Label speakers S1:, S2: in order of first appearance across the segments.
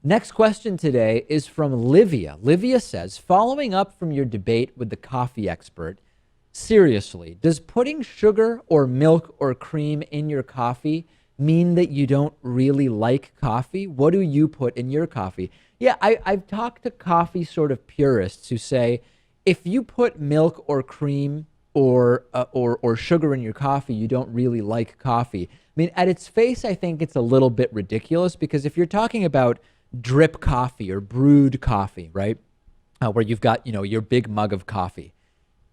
S1: Next question today is from Livia. Livia says, following up from your debate with the coffee expert, seriously, does putting sugar or milk or cream in your coffee mean that you don't really like coffee? What do you put in your coffee? Yeah, I've talked to coffee sort of purists who say if you put milk or cream or sugar in your coffee, you don't really like coffee. I mean, at its face, I think it's a little bit ridiculous because if you're talking about drip coffee or brewed coffee, right, where you've got your big mug of coffee.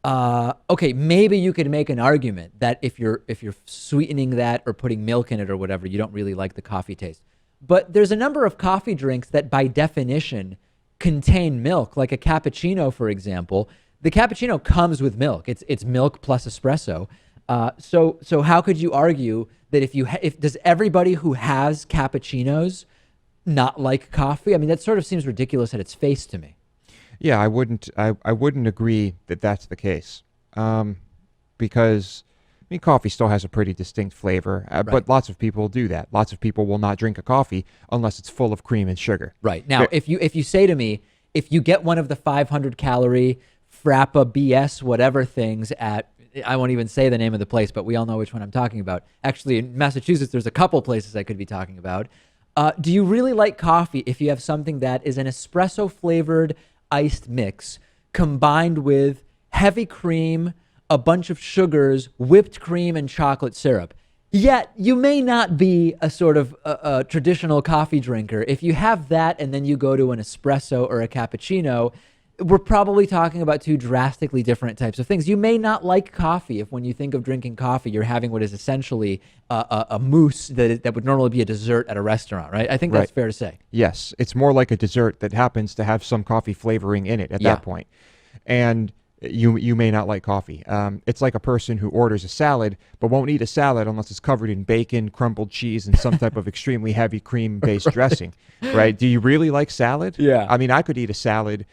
S1: Okay, maybe you could make an argument that if you're sweetening that or putting milk in it or whatever, you don't really like the coffee taste. But there's a number of coffee drinks that by definition contain milk, like a cappuccino, for example. The cappuccino comes with milk. It's milk plus espresso. So how could you argue that if does everybody who has cappuccinos not like coffee? I mean, that sort of seems ridiculous at its face to me.
S2: Yeah, I wouldn't agree that that's the case, because I mean, coffee still has a pretty distinct flavor,
S1: Right.
S2: but lots of people do that. Lots of people will not drink a coffee unless it's full of cream and sugar.
S1: Right. Now, if you say to me, if you get one of the 500 calorie Frappa BS whatever things at, I won't even say the name of the place, but we all know which one I'm talking about. Actually, in Massachusetts, there's a couple places I could be talking about. Do you really like coffee if you have something that is an espresso flavored iced mix combined with heavy cream, a bunch of sugars, whipped cream, and chocolate syrup? Yet you may not be a sort of a traditional coffee drinker. If you have that and then you go to an espresso or a cappuccino, we're probably talking about two drastically different types of things. You may not like coffee if when you think of drinking coffee, you're having what is essentially a mousse that would normally be a dessert at a restaurant, right? I think that's
S2: Right.
S1: fair to say.
S2: Yes, it's more like a dessert that happens to have some coffee flavoring in it at
S1: Yeah.
S2: that point. And you may not like coffee. It's like a person who orders a salad but won't eat a salad unless it's covered in bacon, crumbled cheese, and some type of extremely heavy cream-based dressing, right? Do you really like salad?
S1: Yeah.
S2: I mean, I could eat a salad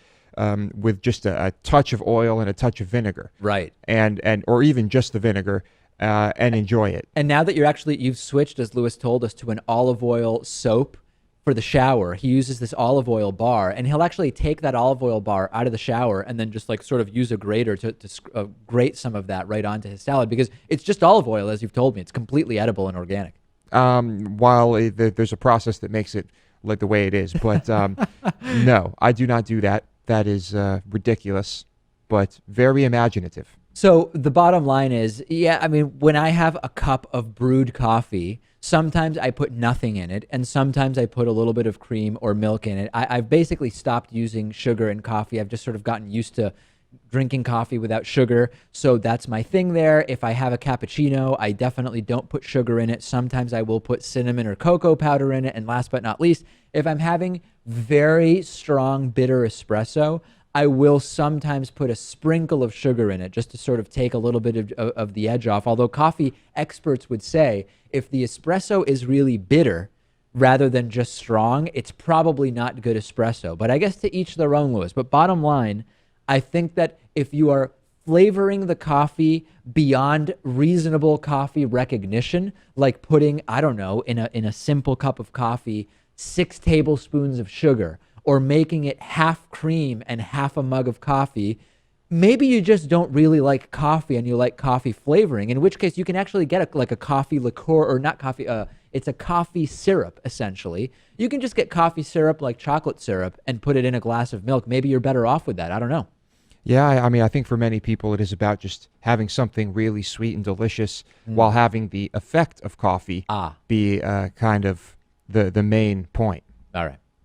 S2: with just a touch of oil and a touch of vinegar,
S1: Right.
S2: and or even just the vinegar, and enjoy it.
S1: And now that you've switched, as Lewis told us, to an olive oil soap for the shower, he uses this olive oil bar, and he'll actually take that olive oil bar out of the shower and then just like sort of use a grater to grate some of that right onto his salad because it's just olive oil, as you've told me. It's completely edible and organic.
S2: While there's a process that makes it like the way it is, but no, I do not do that. That is ridiculous, but very imaginative.
S1: So the bottom line is, yeah, I mean, when I have a cup of brewed coffee, sometimes I put nothing in it, and sometimes I put a little bit of cream or milk in it. I've basically stopped using sugar in coffee. I've just sort of gotten used to drinking coffee without sugar, so that's my thing there. If I have a cappuccino, I definitely don't put sugar in it. Sometimes I will put cinnamon or cocoa powder in it, and last but not least, if I'm having very strong bitter espresso, I will sometimes put a sprinkle of sugar in it just to sort of take a little bit of the edge off. Although coffee experts would say if the espresso is really bitter rather than just strong, it's probably not good espresso. But I guess to each their own, Lewis. But bottom line, I think that if you are flavoring the coffee beyond reasonable coffee recognition, like putting, I don't know, in a simple cup of coffee, 6 tablespoons of sugar, or making it half cream and half a mug of coffee, maybe you just don't really like coffee and you like coffee flavoring, in which case you can actually get like a coffee liqueur, or not coffee, it's a coffee syrup, essentially. You can just get coffee syrup like chocolate syrup and put it in a glass of milk. Maybe you're better off with that. I don't know.
S2: Yeah, I mean, I think for many people it is about just having something really sweet and delicious while having the effect of coffee be kind of the main point.
S1: All right.